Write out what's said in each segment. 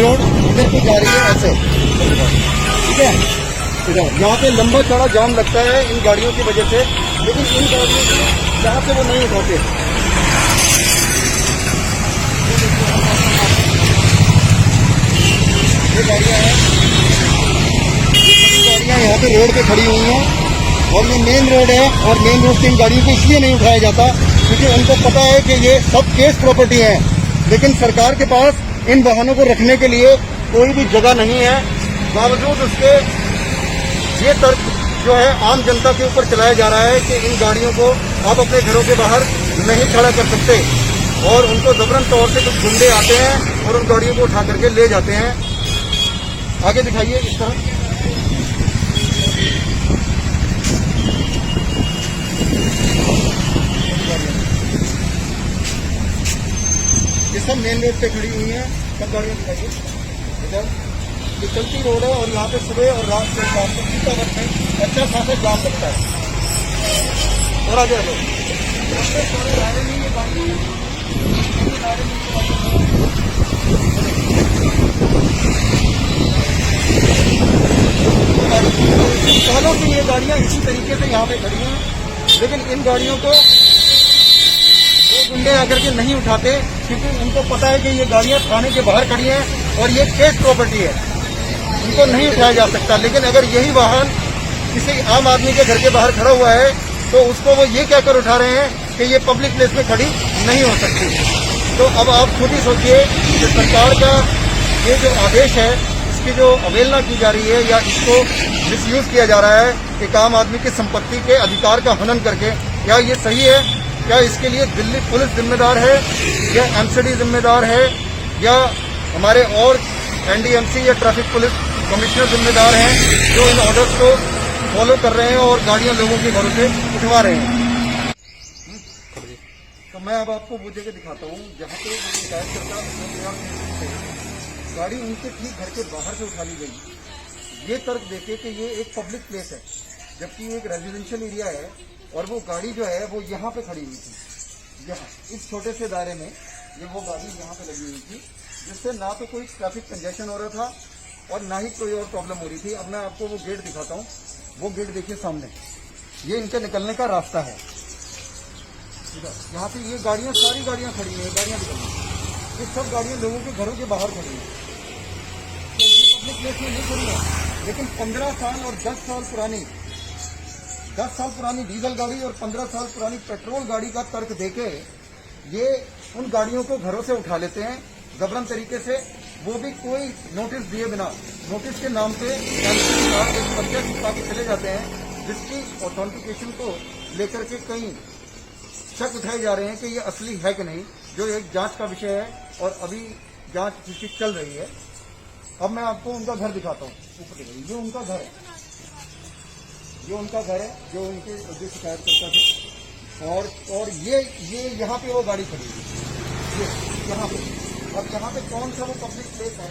Road इधर को जा रही है ऐसे, ठीक है। यहाँ पे लंबा चौड़ा जाम लगता है इन गाड़ियों की वजह से, लेकिन इन गाड़ियों को यहाँ से वो नहीं उठाते। ये गाड़ियाँ हैं, गाड़ियाँ यहाँ पे रोड पे खड़ी हुई हैं और ये मेन रोड है, और मेन रोड से इन गाड़ियों को इसलिए नहीं उठाया जाता क्योंकि उनको पता है कि ये सब केस प्रॉपर्टी है, लेकिन सरकार के पास इन वाहनों को रखने के लिए कोई भी जगह नहीं है। बावजूद उसके ये तर्क जो है आम जनता के ऊपर चलाया जा रहा है कि इन गाड़ियों को आप अपने घरों के बाहर नहीं खड़ा कर सकते, और उनको जबरन तौर से कुछ गुंडे आते हैं और उन गाड़ियों को उठा करके ले जाते हैं। आगे दिखाइए इस तरह। ये सब मेन रोड पे खड़ी हुई हैं, सब गाड़ियाँ दिखाइए इधर। ये चलती रोड है और यहाँ पे सुबह और रात से शाम को कितना वक्त में अच्छा खासा जाम लगता है। और आगे आ जाओ, सालों से ये गाड़ियाँ इसी तरीके से यहाँ पे खड़ी हैं, लेकिन इन गाड़ियों को वो गुंडे आकर के नहीं उठाते क्योंकि उनको पता है कि ये गाड़ियाँ थाने के बाहर खड़ी हैं और ये केस प्रॉपर्टी है, उनको नहीं उठाया जा सकता। लेकिन अगर यही वाहन किसी आम आदमी के घर के बाहर खड़ा हुआ है तो उसको वो ये कहकर उठा रहे हैं कि ये पब्लिक प्लेस में खड़ी नहीं हो सकती। तो अब आप खुद ही सोचिए कि सरकार का ये जो आदेश है इसकी जो अवहेलना की जा रही है या इसको मिसयूज किया जा रहा है कि आम आदमी की संपत्ति के अधिकार का हनन करके, क्या ये सही है? क्या इसके लिए दिल्ली पुलिस जिम्मेदार है या एमसीडी जिम्मेदार है या हमारे और एनडीएमसी या ट्रैफिक पुलिस कमिश्नर जिम्मेदार हैं जो इन ऑर्डर्स को फॉलो कर रहे हैं और गाड़ियां लोगों के घरों से उठवा रहे हैं? तो मैं अब आपको वो जगह दिखाता हूँ जहाँ पे शिकायत करता गाड़ी उनके ठीक घर के बाहर से उठा ली गई। ये तर्क देखे कि ये एक पब्लिक प्लेस है जबकि ये एक रेजिडेंशियल एरिया है, और वो गाड़ी जो है वो यहाँ पे खड़ी हुई थी, यहाँ इस छोटे से दायरे में ये वो गाड़ी यहाँ पे लगी हुई थी, जिससे ना तो कोई ट्रैफिक कंजेशन हो रहा था और ना ही कोई और प्रॉब्लम हो रही थी। अब मैं आपको वो गेट दिखाता हूँ, वो गेट देखिए सामने, ये इनके निकलने का रास्ता है। यहाँ पे ये गाड़ियाँ, सारी गाड़ियाँ खड़ी हैं, गाड़ियाँ निकल रही हैं, ये सब गाड़ियाँ लोगों के घरों के बाहर खड़ी हैं, तो ये पब्लिक प्लेस में नहीं खड़ी है। लेकिन 15 साल और 10 साल पुरानी डीजल गाड़ी और 15 साल पुरानी पेट्रोल गाड़ी का तर्क देके ये उन गाड़ियों को घरों से उठा लेते हैं जबरन तरीके से, वो भी कोई नोटिस दिए बिना। नोटिस के नाम पे एक पर्चा चिपका के चले जाते हैं, जिसकी ऑथेंटिकेशन को लेकर के कई शक उठाए जा रहे हैं कि ये असली है कि नहीं, जो एक जांच का विषय है और अभी जांच जिसकी चल रही है। अब मैं आपको उनका घर दिखाता हूँ, ऊपर ये उनका घर है, ये उनका घर है जो उनके जो शिकायत करता था, और ये यहाँ पे वो गाड़ी खड़ी हुई, ये यहाँ पे। अब यहाँ पे कौन सा वो पब्लिक प्लेस है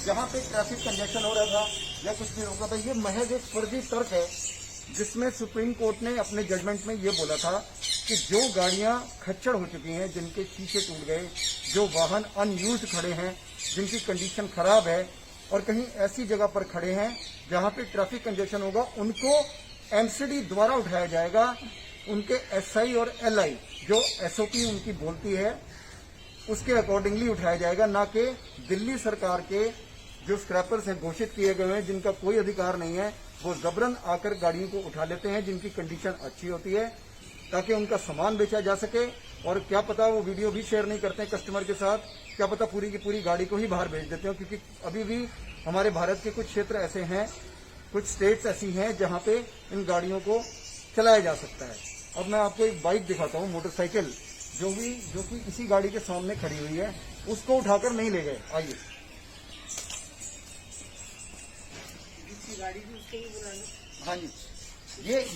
जहाँ पे ट्रैफिक कंजेशन हो रहा था या कुछ नहीं होगा था? ये महज एक फर्जी तर्क है जिसमें सुप्रीम कोर्ट ने अपने जजमेंट में ये बोला था कि जो गाड़ियाँ खच्चड़ हो चुकी हैं, जिनके शीशे टूट गए, जो वाहन अनयूज्ड खड़े हैं, जिनकी कंडीशन खराब है और कहीं ऐसी जगह पर खड़े हैं जहाँ पे ट्रैफिक कंजेशन होगा, उनको एमसीडी द्वारा उठाया जाएगा। उनके एसआई और एलआई जो एसओपी उनकी बोलती है उसके अकॉर्डिंगली उठाया जाएगा, ना कि दिल्ली सरकार के जो स्क्रैपर्स हैं घोषित किए गए हैं जिनका कोई अधिकार नहीं है, वो जबरन आकर गाड़ियों को उठा लेते हैं जिनकी कंडीशन अच्छी होती है ताकि उनका सामान बेचा जा सके। और क्या पता वो वीडियो भी शेयर नहीं करते हैं कस्टमर के साथ, क्या पता पूरी की पूरी गाड़ी को ही बाहर भेज देते हो, क्योंकि अभी भी हमारे भारत के कुछ क्षेत्र ऐसे हैं, कुछ स्टेट्स ऐसी हैं जहां पे इन गाड़ियों को चलाया जा सकता है। अब मैं आपको एक बाइक दिखाता हूँ, मोटरसाइकिल, जो कि इसी गाड़ी के सामने खड़ी हुई है, उसको उठाकर नहीं ले गए। आइए, गाड़ी भी उसके ही बुला लो। हाँ जी,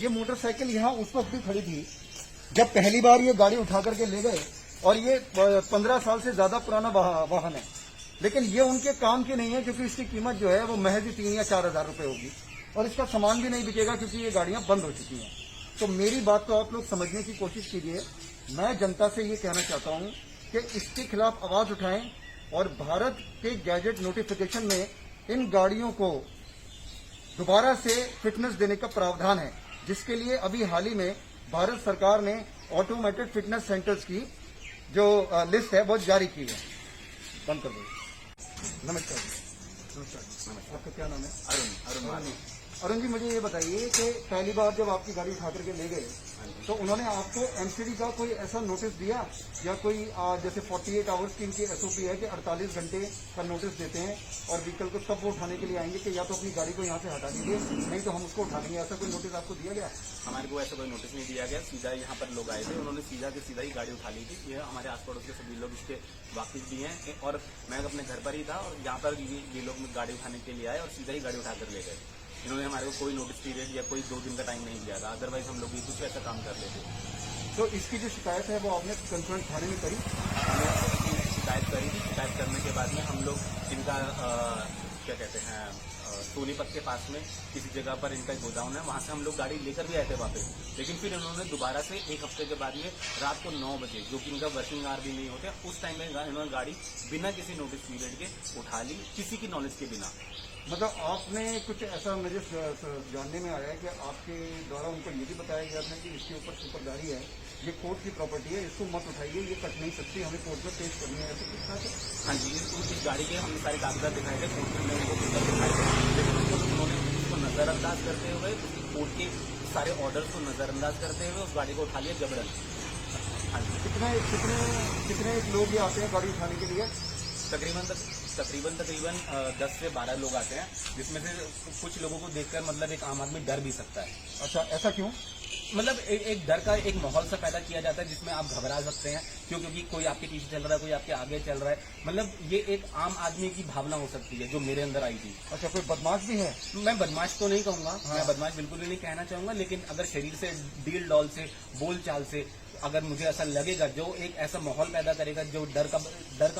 ये मोटरसाइकिल यहाँ उस वक्त भी खड़ी थी जब पहली बार ये गाड़ी उठा करके ले गए, और ये 15 साल से ज्यादा पुराना वाहन है, लेकिन ये उनके काम की नहीं है क्योंकि इसकी कीमत जो है वो महज ही 3 या 4 हजार रुपये होगी, और इसका सामान भी नहीं बिकेगा क्योंकि ये गाड़ियां बंद हो चुकी हैं। तो मेरी बात को आप लोग समझने की कोशिश कीजिए। मैं जनता से ये कहना चाहता हूँ कि इसके खिलाफ आवाज उठाएं, और भारत के गैजेट नोटिफिकेशन में इन गाड़ियों को दोबारा से फिटनेस देने का प्रावधान है, जिसके लिए अभी हाल ही में भारत सरकार ने ऑटोमेटेड फिटनेस सेंटर्स की जो लिस्ट है वो जारी की है। बंद कर दो। नमस्कार नमस्कार, आपका क्या नाम है? अरुण जी, मुझे ये बताइए कि पहली बार जब आपकी गाड़ी उठा करके ले गए तो उन्होंने आपको एमसीडी का कोई ऐसा नोटिस दिया या कोई जैसे 48 आवर्स की इनकी एसओपी है कि 48 घंटे का नोटिस देते हैं और व्हीकल को तब वो उठाने के लिए आएंगे कि या तो अपनी गाड़ी को यहाँ से हटा दीजिए, नहीं तो हम उसको उठा लेंगे, ऐसा कोई नोटिस आपको दिया गया? हमारे को ऐसा कोई नोटिस नहीं दिया गया। सीधा यहाँ पर लोग आए थे, उन्होंने सीधा के सीधा ही गाड़ी उठा ली थी। ये हमारे आस पड़ोस के सभी लोग इसके वाकिफ भी हैं और मैं अपने घर पर ही था और यहाँ पर ये लोग गाड़ी उठाने के लिए आए और सीधा ही गाड़ी उठाकर ले गए। इन्होंने हमारे को कोई नोटिस पीरियड या कोई 2 दिन का टाइम नहीं दिया था, अदरवाइज हम लोग भी कुछ ऐसा काम कर लेते। तो इसकी जो शिकायत है वो आपने कंसर्न थाने में करी? हमने शिकायत करी थी। शिकायत करने के बाद में हम लोग इनका क्या कहते हैं सोनीपत के पास में किसी जगह पर इनका गोदाम है, वहां से हम लोग गाड़ी लेकर भी आए थे वापस। लेकिन फिर इन्होंने दोबारा से 1 हफ्ते के बाद में रात को 9 बजे, जो कि इनका वर्किंग आवर भी नहीं होते, उस टाइम में इन्होंने गाड़ी बिना किसी नोटिस पीरियड के उठा ली, किसी की नॉलेज के बिना। मतलब आपने कुछ ऐसा मुझे जानने में आया है कि आपके द्वारा उनको ये भी बताया गया था कि इसके ऊपर सुपर गाड़ी है, ये कोर्ट की प्रॉपर्टी है, इसको मत उठाइए, ये कट नहीं सकती, हमें कोर्ट में पेश करनी है, ऐसा कुछ था? हाँ जी, इस गाड़ी के हमने सारे कागजात दिखाए थे, कोर्ट में उनको पेपर दिखाए थे, लेकिन उन्होंने उसको नजरअंदाज करते हुए, उसकी कोर्ट के सारे ऑर्डर्स को नजरअंदाज करते हुए उस गाड़ी को उठा लिया जबरन। हाँ जी। कितने लोग ये आते हैं गाड़ी उठाने के लिए? तकरीबन 10 से 12 लोग आते हैं, जिसमें से कुछ लोगों को देखकर मतलब एक आम आदमी डर भी सकता है। अच्छा, ऐसा क्यों? मतलब एक डर का एक माहौल सा पैदा किया जाता है जिसमें आप घबरा सकते हैं, क्योंकि कोई आपके पीछे चल रहा है, कोई आपके आगे चल रहा है। मतलब ये एक आम आदमी की भावना हो सकती है जो मेरे अंदर आई थी। अच्छा, कोई बदमाश भी है? मैं बदमाश तो नहीं कहूंगा, मैं बदमाश बिल्कुल भी नहीं कहना चाहूंगा, लेकिन अगर शरीर से, डील डॉल से, बोल चाल से अगर मुझे ऐसा लगेगा जो एक ऐसा माहौल पैदा करेगा, जो डर का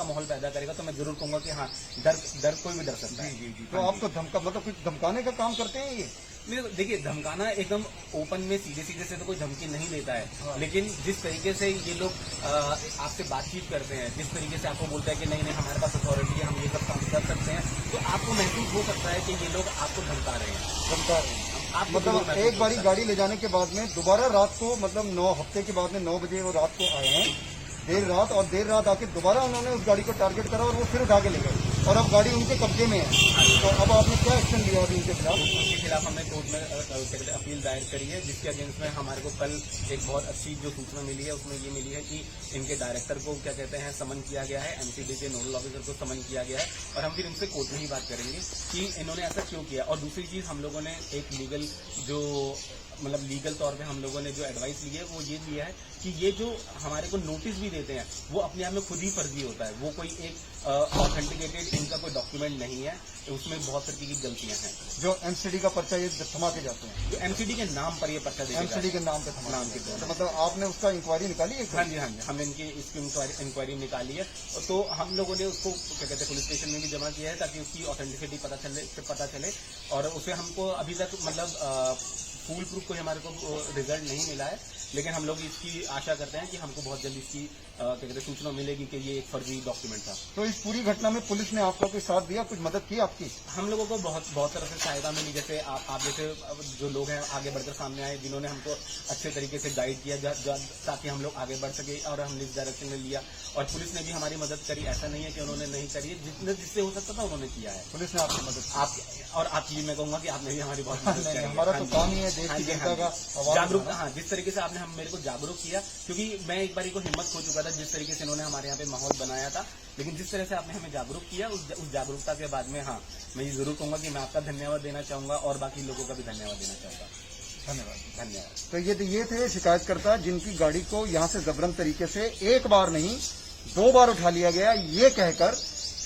माहौल पैदा करेगा, तो मैं जरूर कहूंगा कि हाँ, डर कोई भी डर सकता है। जी। तो आपको मतलब कुछ धमकाने का काम करते हैं ये? नहीं, देखिए, धमकाना एकदम ओपन में सीधे से तो कोई धमकी नहीं देता है, लेकिन जिस तरीके से ये लोग आपसे बातचीत करते हैं, जिस तरीके से आपको बोलते हैं कि नहीं हमारे पास अथॉरिटी है, हम ये सब काम कर सकते हैं, तो आपको महसूस हो सकता है कि ये लोग आपको धमका रहे हैं। मतलब एक बारी गाड़ी ले जाने के बाद में दोबारा रात को, मतलब 9 हफ्ते के बाद में 9 बजे वो रात को आए हैं, देर रात आके दोबारा उन्होंने उस गाड़ी को टारगेट करा और वो फिर उठा के ले गए और अब गाड़ी उनके कब्जे में है। तो अब आपने क्या एक्शन लिया अभी उनके खिलाफ? उनके खिलाफ हमने कोर्ट में अपील दायर करी है, जिसके अगेंस्ट में हमारे को कल एक बहुत अच्छी जो सूचना मिली है उसमें ये मिली है कि इनके डायरेक्टर को क्या कहते हैं समन किया गया है, एमसीडी के नोडल ऑफिसर को समन किया गया है और हम फिर इनसे कोर्ट में ही बात करेंगे कि इन्होंने ऐसा क्यों किया। और दूसरी चीज, हम लोगों ने एक लीगल तौर पे हम लोगों ने जो एडवाइस ली है वो ये लिया है कि ये जो हमारे को नोटिस भी देते हैं वो अपने आप में खुद ही फर्जी होता है, वो कोई एक ऑथेंटिकेटेड इनका कोई डॉक्यूमेंट नहीं है, उसमें बहुत तरीके की गलतियां हैं। जो एमसीडी का पर्चा ये थमा के जाते हैं, जो एमसीडी के नाम पर ये पर्चा देते हैं, एमसीडी के नाम पे थमा के, तो मतलब आपने उसका इंक्वायरी निकाली है? हाँ जी, हमने इसकी इंक्वायरी निकाली है, तो हम लोगों ने उसको क्या कहते हैं पुलिस स्टेशन में भी जमा किया है ताकि उसकी ऑथेंटिसिटी पता चले और उसे हमको अभी तक मतलब फुल प्रूफ कोई हमारे को रिजल्ट नहीं मिला है, लेकिन हम लोग इसकी आशा करते हैं कि हमको बहुत जल्द इसकी क्या कहते हैं सूचना मिलेगी कि ये एक फर्जी डॉक्यूमेंट था। तो इस पूरी घटना में पुलिस ने आपका कोई साथ दिया, कुछ मदद की आपकी? हम लोगों को बहुत तरह से सहायता मिली, जैसे आप जैसे जो लोग हैं आगे बढ़कर सामने आए, जिन्होंने हमको अच्छे तरीके से गाइड किया ताकि हम लोग आगे बढ़ सके और हमने इस डायरेक्शन में लिया। और पुलिस ने भी हमारी मदद करी, ऐसा नहीं है कि उन्होंने नहीं करी, जिससे हो सकता था उन्होंने किया है। पुलिस ने आपकी मदद और आपकी भी मैं कहूँगा कि आपने भी हमारी बहुत मदद करी। हमारा तो काम ही है देश की जनता का जागरूक, हाँ, जिस तरीके से आपने मेरे को जागरूक किया, क्योंकि मैं एक बार को हिम्मत खो चुका था जिस तरीके से इन्होंने हमारे यहाँ पे माहौल बनाया था, लेकिन जिस तरह से आपने हमें जागरूक किया उस जागरूकता के बाद में, हाँ, मैं ये जरूर कहूंगा कि मैं आपका धन्यवाद देना चाहूंगा और बाकी लोगों का भी धन्यवाद देना चाहूंगा। धन्यवाद। तो ये थे शिकायतकर्ता जिनकी गाड़ी को यहाँ से जबरन तरीके से एक बार नहीं 2 बार उठा लिया गया, ये कहकर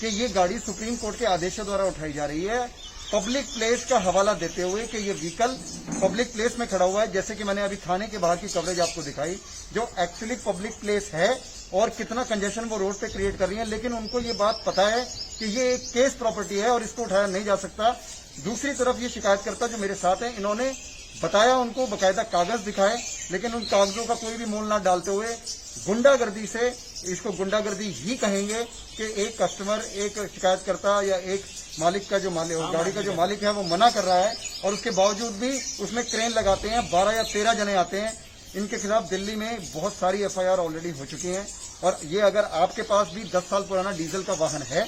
कि ये गाड़ी सुप्रीम कोर्ट के आदेशों द्वारा उठाई जा रही है, पब्लिक प्लेस का हवाला देते हुए कि ये व्हीकल पब्लिक प्लेस में खड़ा हुआ है। जैसे कि मैंने अभी थाने के बाहर की कवरेज आपको दिखाई, जो एक्चुअली पब्लिक प्लेस है और कितना कंजेशन वो रोड पे क्रिएट कर रही है, लेकिन उनको ये बात पता है कि ये एक केस प्रॉपर्टी है और इसको उठाया नहीं जा सकता। दूसरी तरफ ये शिकायतकर्ता जो मेरे साथ हैं, इन्होंने बताया उनको, बकायदा कागज दिखाए, लेकिन उन कागजों का कोई भी मोल ना डालते हुए गुंडागर्दी से, इसको गुंडागर्दी ही कहेंगे कि एक कस्टमर, एक शिकायतकर्ता या एक मालिक का जो मालिक, गाड़ी का जो मालिक है वो मना कर रहा है और उसके बावजूद भी उसमें क्रेन लगाते हैं, 12 या 13 जने आते हैं। इनके खिलाफ दिल्ली में बहुत सारी एफआईआर ऑलरेडी हो चुकी हैं। और ये अगर आपके पास भी 10 साल पुराना डीजल का वाहन है,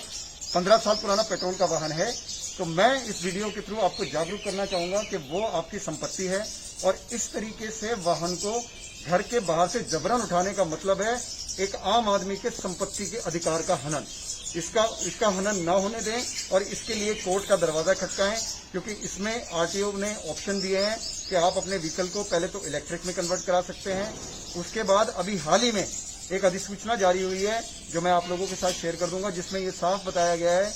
15 साल पुराना पेट्रोल का वाहन है, तो मैं इस वीडियो के थ्रू आपको जागरूक करना चाहूंगा कि वो आपकी संपत्ति है और इस तरीके से वाहन को घर के बाहर से जबरन उठाने का मतलब है एक आम आदमी के संपत्ति के अधिकार का हनन। इसका हनन ना होने दें और इसके लिए कोर्ट का दरवाजा खटकाएं, क्योंकि इसमें आरटीओ ने ऑप्शन दिए हैं कि आप अपने व्हीकल को पहले तो इलेक्ट्रिक में कन्वर्ट करा सकते हैं, उसके बाद अभी हाल ही में एक अधिसूचना जारी हुई है जो मैं आप लोगों के साथ शेयर कर दूंगा, जिसमें ये साफ बताया गया है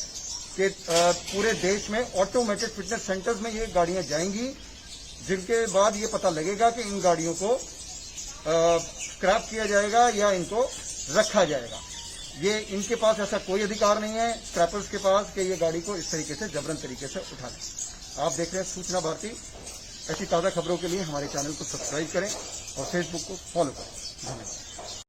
कि पूरे देश में ऑटोमेटेड फिटनेस सेंटर्स में ये गाड़ियां जाएंगी, जिनके बाद ये पता लगेगा कि इन गाड़ियों को स्क्रैप किया जाएगा या इनको रखा जाएगा। ये इनके पास ऐसा कोई अधिकार नहीं है स्क्रैपर्स के पास कि ये गाड़ी को इस तरीके से जबरन तरीके से उठा लें। आप देख रहे हैं सूचना भारती। ऐसी ताज़ा खबरों के लिए हमारे चैनल को सब्सक्राइब करें और फेसबुक को फॉलो करें। धन्यवाद।